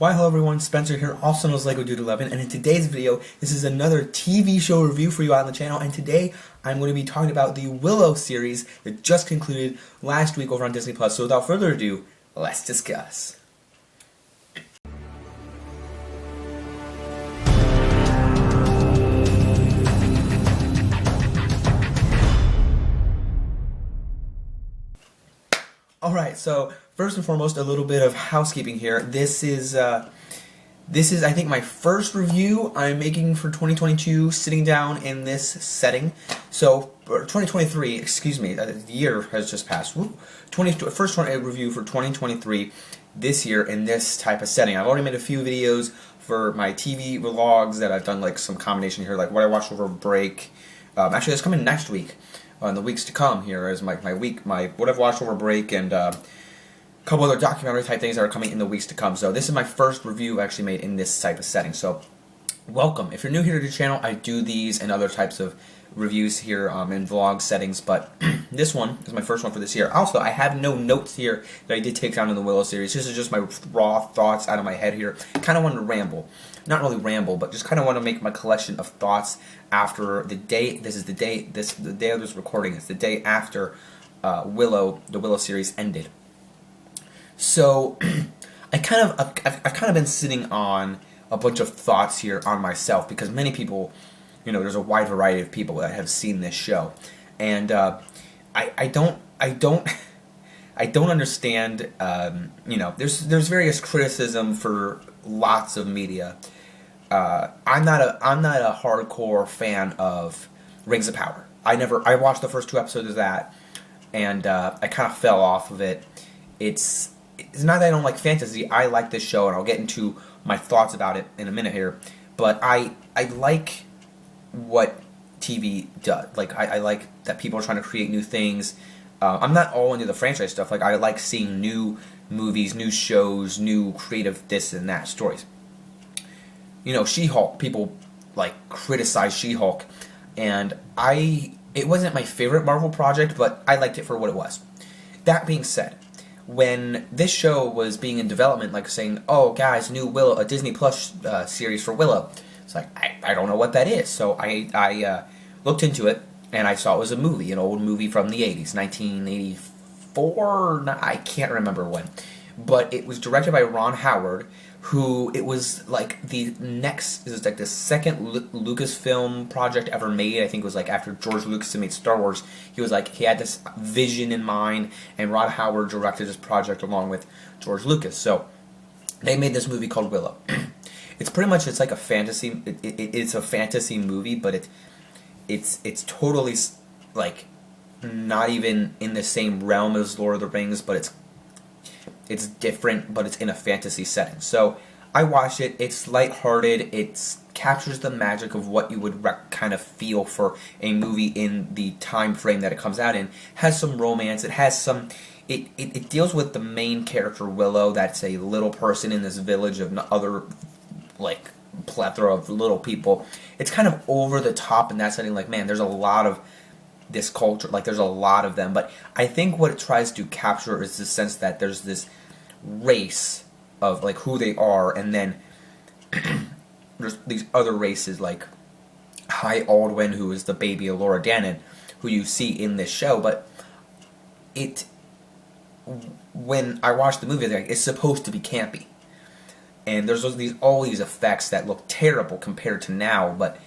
Why hello everyone, Spencer here, also known as Lego Dude 11, and in today's video, this is another TV show review for you on the channel, and today I'm going to be talking about the Willow series that just concluded last week over on Disney+. So without further ado, let's discuss. Alright, so first and foremost, a little bit of housekeeping here. This is I think my first review I'm making for 2022, sitting down in this setting. So, 2023, excuse me, the year has just passed. First review for 2023 this year in this type of setting. I've already made a few videos for my TV vlogs that I've done, like some combination here, like what I watched over break. Actually, that's coming next week. In the weeks to come here is my what I've watched over break and a couple other documentary type things that are coming in the weeks to come. So this is my first review I've actually made in this type of setting. So welcome. If you're new here to the channel, I do these and other types of reviews here in vlog settings, but this one is my first one for this year. Also, I have no notes here that I did take down in the Willow series. This is just my raw thoughts out of my head here. Kind of wanted to ramble. Not really ramble, but just kind of want to make my collection of thoughts after the day. The day of this recording. It's the day after the Willow series ended. So I've kind of been sitting on a bunch of thoughts here on myself because many people, you know, there's a wide variety of people that have seen this show, and I don't understand. You know, there's various criticism for lots of media. I'm not a hardcore fan of Rings of Power. I watched the first 2 episodes of that, and I kind of fell off of it. It's not that I don't like fantasy. I like this show, and I'll get into my thoughts about it in a minute here. But I like what TV does. Like I like that people are trying to create new things. I'm not all into the franchise stuff. Like I like seeing new movies, new shows, new creative this and that stories. You know, She-Hulk, people like criticize She-Hulk, and it wasn't my favorite Marvel project, but I liked it for what it was. That being said, when this show was being in development, like saying, oh guys, new Willow, a Disney Plus series for Willow, it's like, I don't know what that is. So I looked into it, and I saw it was a movie, an old movie from the 80s, 1984, I can't remember when. But it was directed by Ron Howard, who, it was like it was like the second Lucasfilm project ever made. I think it was like after George Lucas had made Star Wars. He had this vision in mind, and Ron Howard directed this project along with George Lucas. So they made this movie called Willow. It's like a fantasy. It's a fantasy movie, but it's totally like not even in the same realm as Lord of the Rings, but it's different, but it's in a fantasy setting. So I watched it. It's lighthearted. It captures the magic of what you would kind of feel for a movie in the time frame that it comes out in. Has some romance. It has some. It deals with the main character Willow. That's a little person in this village of other like plethora of little people. It's kind of over the top in that setting. Like, man, there's a lot of this culture, like there's a lot of them, but I think what it tries to capture is the sense that there's this race of like who they are, and then there's these other races like High Aldwin, who is the baby of Laura Dannon, who you see in this show. But when I watched the movie, it's supposed to be campy, and there's all these effects that look terrible compared to now, but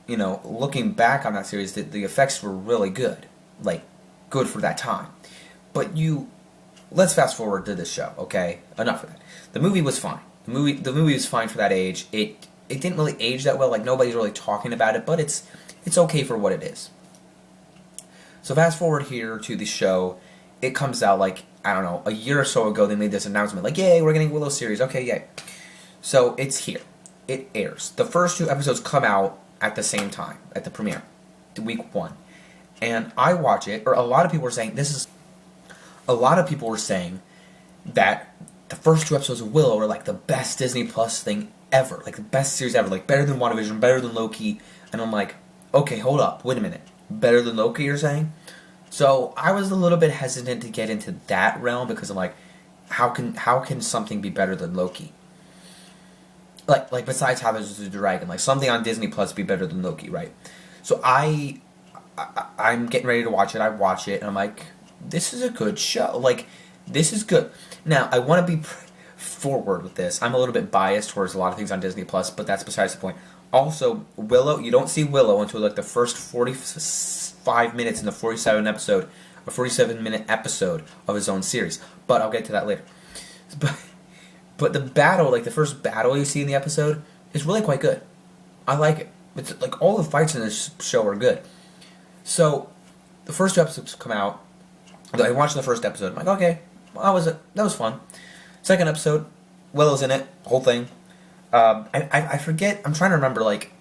you know, looking back on that series, the effects were really good. Like, good for that time. But let's fast forward to this show, okay? Enough of that. The movie was fine. The movie was fine for that age. It didn't really age that well. Like, nobody's really talking about it, but it's okay for what it is. So fast forward here to the show. It comes out, like, I don't know, a year or so ago, they made this announcement. Like, yay, we're getting Willow series. Okay, yay. So it's here. It airs. The first 2 episodes come out at the same time, at the premiere, week 1. And I watch it, or a lot of people were saying that the first 2 episodes of Willow are like the best Disney Plus thing ever, like the best series ever, like better than WandaVision, better than Loki. And I'm like, okay, hold up, wait a minute, better than Loki, you're saying? So I was a little bit hesitant to get into that realm because I'm like, how can something be better than Loki? Like besides how there's a dragon, like something on Disney Plus be better than Loki, right? So I'm getting ready to watch it. I watch it and I'm like, this is a good show. Like, this is good. Now I want to be forward with this. I'm a little bit biased towards a lot of things on Disney Plus, but that's besides the point. Also, Willow, you don't see Willow until like the first 45 minutes in the 47-minute episode of his own series. But I'll get to that later. But the battle, like the first battle you see in the episode, is really quite good. I like it. It's like all the fights in this show are good. So the first 2 episodes come out. I watched the first episode. I'm like, okay, well, that was fun. Second episode, Willow's in it, whole thing. I forget. I'm trying to remember like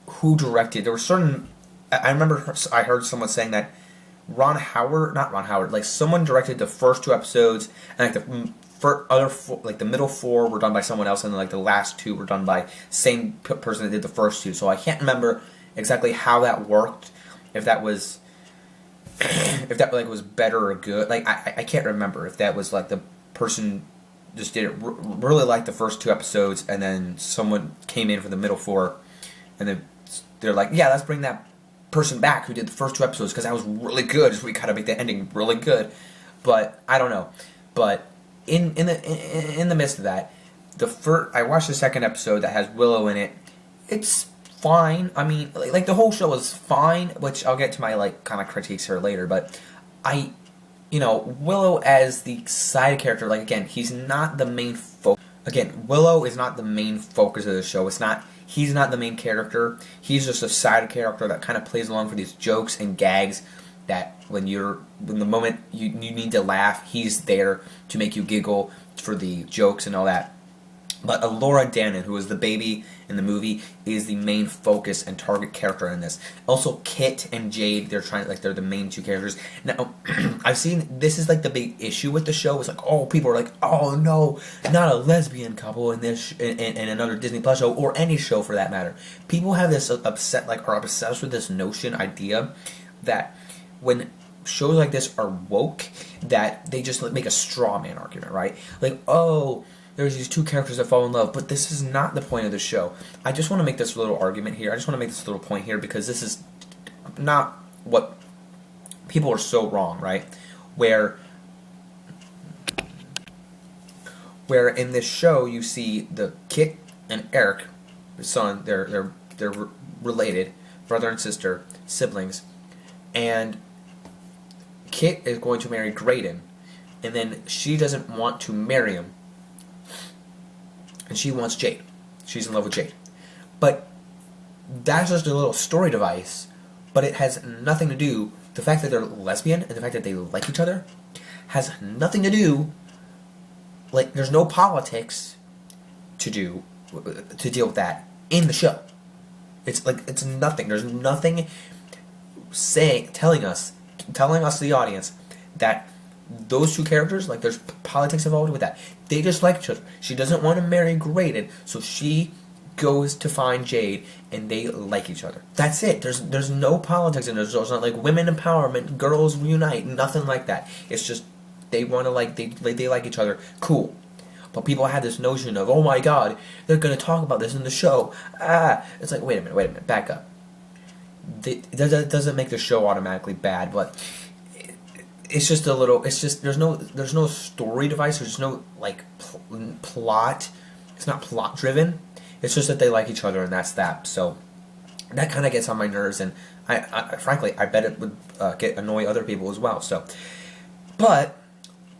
who directed. There were certain. I remember I heard someone saying that not Ron Howard, like someone directed the first 2 episodes, and like the middle 4 were done by someone else, and then like the last 2 were done by same person that did the first 2. So I can't remember exactly how that worked. If that was like was better or good. Like I can't remember if that was like the person just did it really like the first 2 episodes, and then someone came in for the middle 4, and then they're like, yeah, let's bring that person back who did the first 2 episodes because that was really good. So we gotta make the ending really good. But I don't know. But in the midst of that, I watched the second episode that has Willow in it. It's fine. I mean, like the whole show is fine, which I'll get to my like kind of critiques here later. But Willow as the side character, like again, he's not the main focus. Again, Willow is not the main focus of the show. He's not the main character. He's just a side character that kind of plays along for these jokes and gags that when the moment you need to laugh, he's there to make you giggle for the jokes and all that. But Laura Dannon, who is the baby in the movie, is the main focus and target character in this. Also, Kit and Jade, they're the main 2 characters. Now, I've seen this is like the big issue with the show. It's like, oh, people are like, oh no, not a lesbian couple in this in another Disney Plus show or any show for that matter. People have this are obsessed with this idea that when shows like this are woke, that they just make a straw man argument, right? Like, oh, there's these 2 characters that fall in love, but this is not the point of the show. I just want to make this little argument here. I just want to make this little point here because this is not what people are so wrong, right? Where in this show you see the Kit and Eric, the son, they're related, brother and sister, siblings, and Kit is going to marry Graydon, and then she doesn't want to marry him. And she wants Jade. She's in love with Jade. But that's just a little story device. But it has nothing to do. The fact that they're lesbian and the fact that they like each other has nothing to do. Like, there's no politics to deal with that in the show. It's like, it's nothing. There's nothing telling us, the audience, that those 2 characters, like there's politics involved with that. They just like each other. She doesn't want to marry Graydon, so she goes to find Jade, and they like each other. That's it. There's no politics in it. There's not like women empowerment, girls unite, nothing like that. It's just they want to they like each other. Cool. But people had this notion of, oh my god, they're going to talk about this in the show. It's like, wait a minute, back up. That doesn't make the show automatically bad, but it's just a little. It's just there's no story device. There's no like plot. It's not plot driven. It's just that they like each other, and that's that. So that kind of gets on my nerves, and I frankly I bet it would annoy other people as well. So, but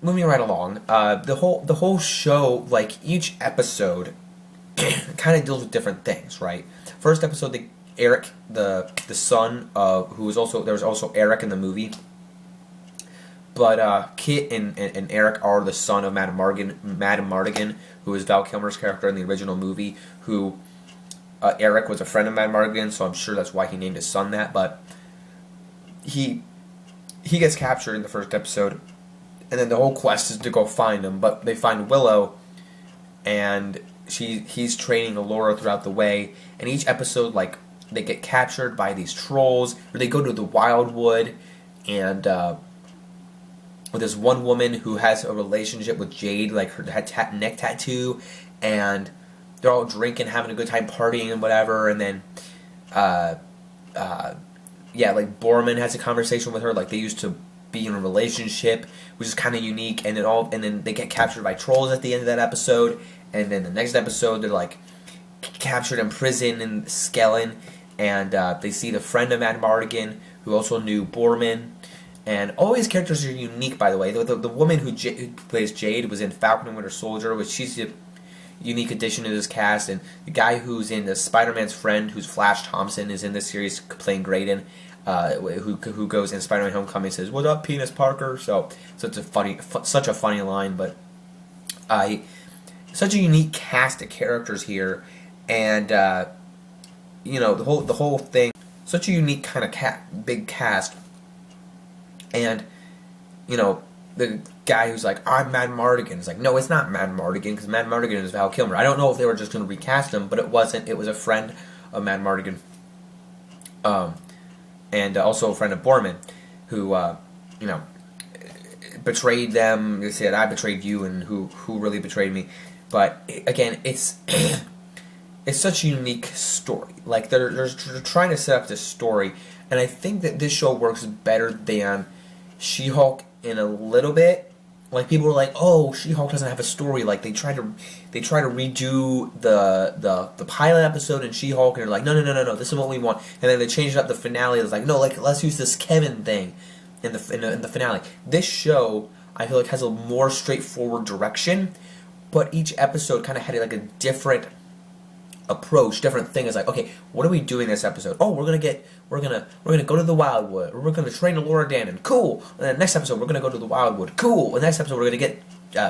moving right along, the whole show, like each episode, kind of deals with different things, right? First episode, Eric, the son of who was also there was also Eric in the movie. But Kit and Eric are the son of Madame Mardigan, who is Val Kilmer's character in the original movie. Who Eric was a friend of Madame Mardigan, so I'm sure that's why he named his son that. But he gets captured in the first episode, and then the whole quest is to go find him. But they find Willow, and he's training Laura throughout the way. And each episode, like they get captured by these trolls, or they go to the Wildwood, and with this one woman who has a relationship with Jade, like her neck tattoo, and they're all drinking, having a good time, partying and whatever, and then, yeah, like Borman has a conversation with her, like they used to be in a relationship, which is kind of unique, and then they get captured by trolls at the end of that episode, and then the next episode they're like captured in prison in Skellen, and they see the friend of Mad Mardigan who also knew Borman. And all these characters are unique, by the way. The woman who plays Jade was in Falcon and Winter Soldier, which she's a unique addition to this cast. And the guy who's in the Spider-Man's friend, who's Flash Thompson, is in this series playing Graydon, who goes in Spider-Man Homecoming and says, "What up, Penis Parker?" So it's such a funny line, but such a unique cast of characters here, and you know, the whole thing, such a unique kind of big cast. And, you know, the guy who's like, "I'm Mad Mardigan," is like, no, it's not Mad Mardigan, because Mad Mardigan is Val Kilmer. I don't know if they were just going to recast him, but it wasn't. It was a friend of Mad Mardigan, and also a friend of Borman, who, you know, betrayed them. They said, "I betrayed you," and who really betrayed me. But, again, it's it's such a unique story. Like, they're trying to set up this story, and I think that this show works better than She-Hulk in a little bit. Like, people were like, "Oh, She-Hulk doesn't have a story." Like, they try to redo the pilot episode in She-Hulk, and they're like, no, this is what we want. And then they changed up the finale. It's like, no, like, let's use this Kevin thing in the finale. This show, I feel like, has a more straightforward direction, but each episode kind of had like a different approach, different thing. Is like, okay, what are we doing this episode? Oh, we're gonna go to the Wildwood, or we're gonna train Laura Dannon. Cool. And then next episode we're gonna go to the Wildwood. Cool. And the next episode we're gonna get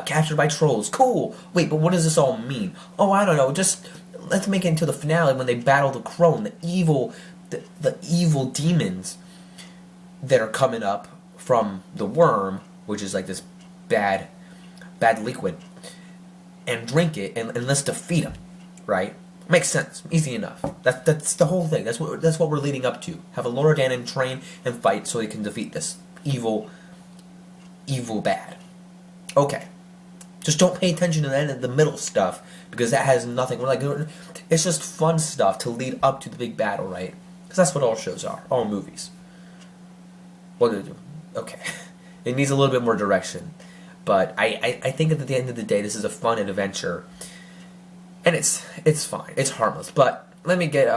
captured by trolls. Cool. Wait, but what does this all mean? Oh, I don't know. Just let's make it into the finale when they battle the Crone, the evil demons that are coming up from the worm, which is like this bad liquid, and drink it, and let's defeat them, right? Makes sense. Easy enough. That's the whole thing. That's what we're leading up to. Have a Laura Dannon train and fight so they can defeat this evil bad. Okay. Just don't pay attention to the middle stuff, because that has nothing. We're like, it's just fun stuff to lead up to the big battle, right? Because that's what all shows are, all movies. What do they do? Okay. It needs a little bit more direction, but I think at the end of the day, this is a fun adventure. And it's fine. It's harmless. But let me get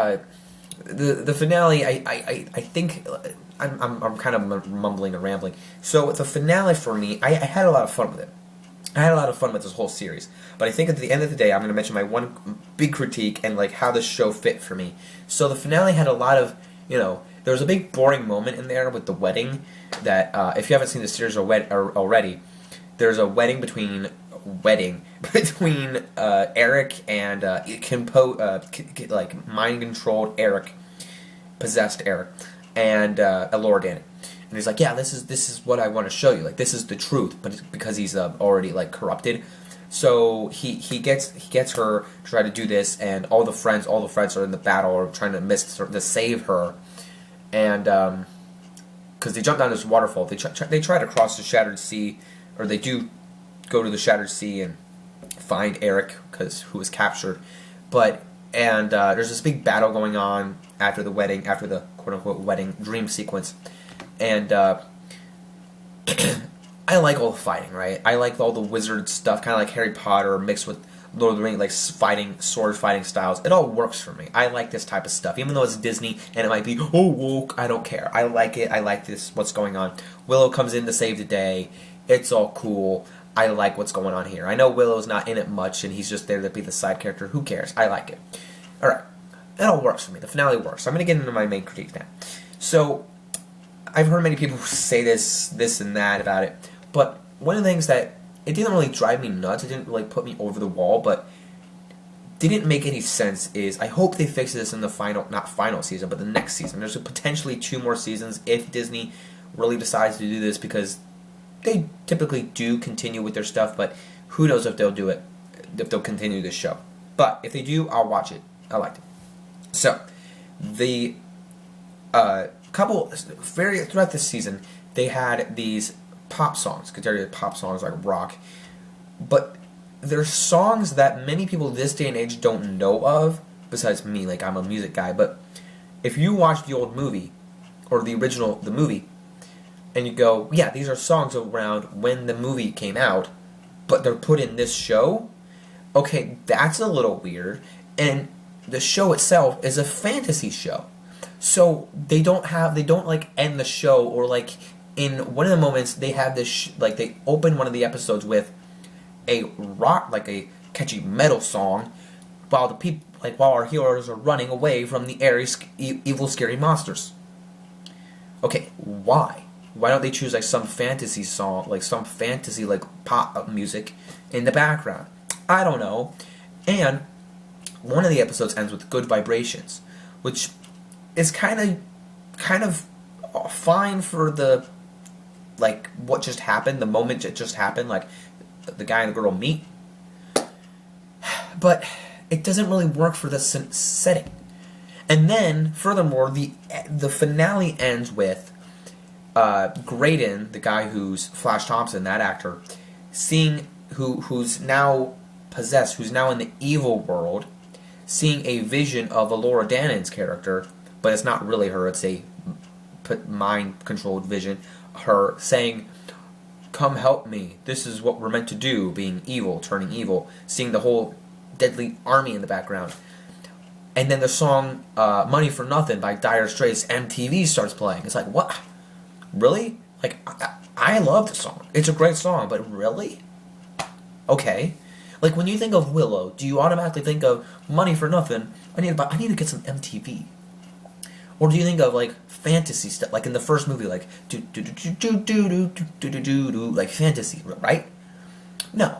the finale. I think I'm kind of mumbling and rambling. So the finale for me, I had a lot of fun with it. I had a lot of fun with this whole series. But I think at the end of the day, I'm going to mention my one big critique and like how this show fit for me. So the finale had a lot of, you know, there was a big boring moment in there with the wedding. That if you haven't seen the series already, there's a wedding between Eric and like mind-controlled Eric, possessed Eric, and Laura Dannon. And he's like, "Yeah, this is what I want to show you. Like, this is the truth." But it's because he's already like corrupted, so he gets her to try to do this, and all the friends are in the battle, or trying to save her, and because they jump down this waterfall, they try to cross the Shattered Sea, or they do go to the Shattered Sea and find Eric, who was captured. But there's this big battle going on after the wedding, after the quote-unquote wedding dream sequence. And I like all the fighting, right? I like all the wizard stuff, kind of like Harry Potter mixed with Lord of the Rings, like sword fighting styles. It all works for me. I like this type of stuff. Even though it's Disney and it might be, oh, woke, I don't care. I like it. I like what's going on. Willow comes in to save the day. It's all cool. I like what's going on here. I know Willow's not in it much, and he's just there to be the side character. Who cares? I like it. Alright. That all works for me. The finale works. I'm going to get into my main critique now. So, I've heard many people say this and that about it, but one of the things that, it didn't really drive me nuts, it didn't really put me over the wall, but didn't make any sense is, I hope they fix this in the not final season, but the next season. There's potentially 2 more seasons if Disney really decides to do this, because they typically do continue with their stuff, but who knows if they'll do it, if they'll continue this show. But if they do, I'll watch it. I liked it. So, throughout this season, they had these pop songs, considered pop songs like rock, but there's songs that many people this day and age don't know of, besides me, like I'm a music guy, but if you watch the old movie, or the movie, and you go, yeah, these are songs around when the movie came out, but they're put in this show, okay, that's a little weird, and the show itself is a fantasy show. So they don't like end the show, or like in one of the moments they have this like they open one of the episodes with a rock, like a catchy metal song, while the people, like while our heroes are running away from the evil scary monsters. Okay, why? Why don't they choose like some fantasy song, like some fantasy like pop music in the background? I don't know. And one of the episodes ends with Good Vibrations, which is kind of fine for the like what just happened, the moment it just happened, like the guy and the girl meet, but it doesn't really work for the setting. And then furthermore, the finale ends with Graydon, the guy who's Flash Thompson, that actor, seeing who's now possessed, who's now in the evil world, seeing a vision of Elora Danan's character, but it's not really her, it's a mind-controlled vision, her saying, "Come help me, this is what we're meant to do," being evil, turning evil, seeing the whole deadly army in the background. And then the song Money for Nothing by Dire Straits, MTV, starts playing. It's like, what? Really? Like, I love the song. It's a great song, but really? Okay. Like, when you think of Willow, do you automatically think of Money for Nothing? I need to get some MTV. Or do you think of like fantasy stuff, like in the first movie, like do do do do do do do do do do, like fantasy, right? No,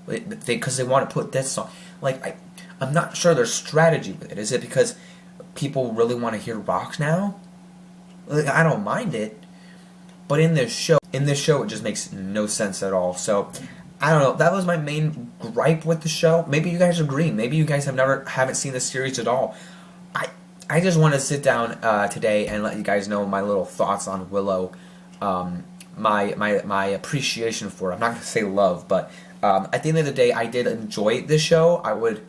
because they want to put that song. Like I'm not sure their strategy with it. Is it because people really want to hear rock now? Like, I don't mind it, but in this show, it just makes no sense at all. So I don't know. That was my main gripe with the show. Maybe you guys agree. Maybe you guys haven't seen this series at all. I just want to sit down today and let you guys know my little thoughts on Willow, my appreciation for it. I'm not going to say love, but at the end of the day, I did enjoy this show. I would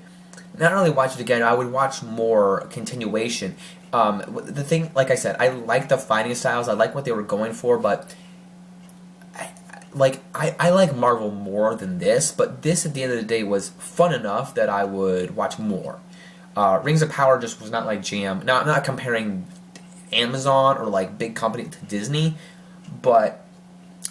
not only watch it again, I would watch more continuation. The thing, like I said, I like the fighting styles. I like what they were going for, but I like Marvel more than this. But this, at the end of the day, was fun enough that I would watch more. Rings of Power just was not like jam. Now, I'm not comparing Amazon or like big company to Disney, but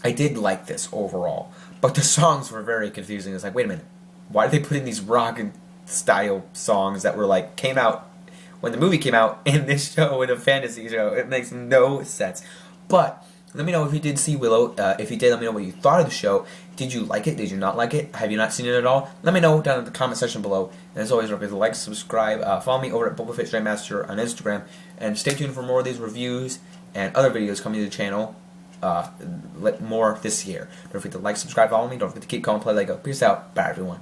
I did like this overall. But the songs were very confusing. It's like, wait a minute, why did they put in these rock style songs that were like came out when the movie came out in this show, in a fantasy show? It makes no sense. But let me know if you did see Willow. If you did, let me know what you thought of the show. Did you like it? Did you not like it? Have you not seen it at all? Let me know down in the comment section below. And as always, remember to like, subscribe, follow me over at BobaFettStrayMaster on Instagram, and stay tuned for more of these reviews and other videos coming to the channel more this year. Don't forget to like, subscribe, follow me. Don't forget to keep calm, play Lego. Peace out. Bye, everyone.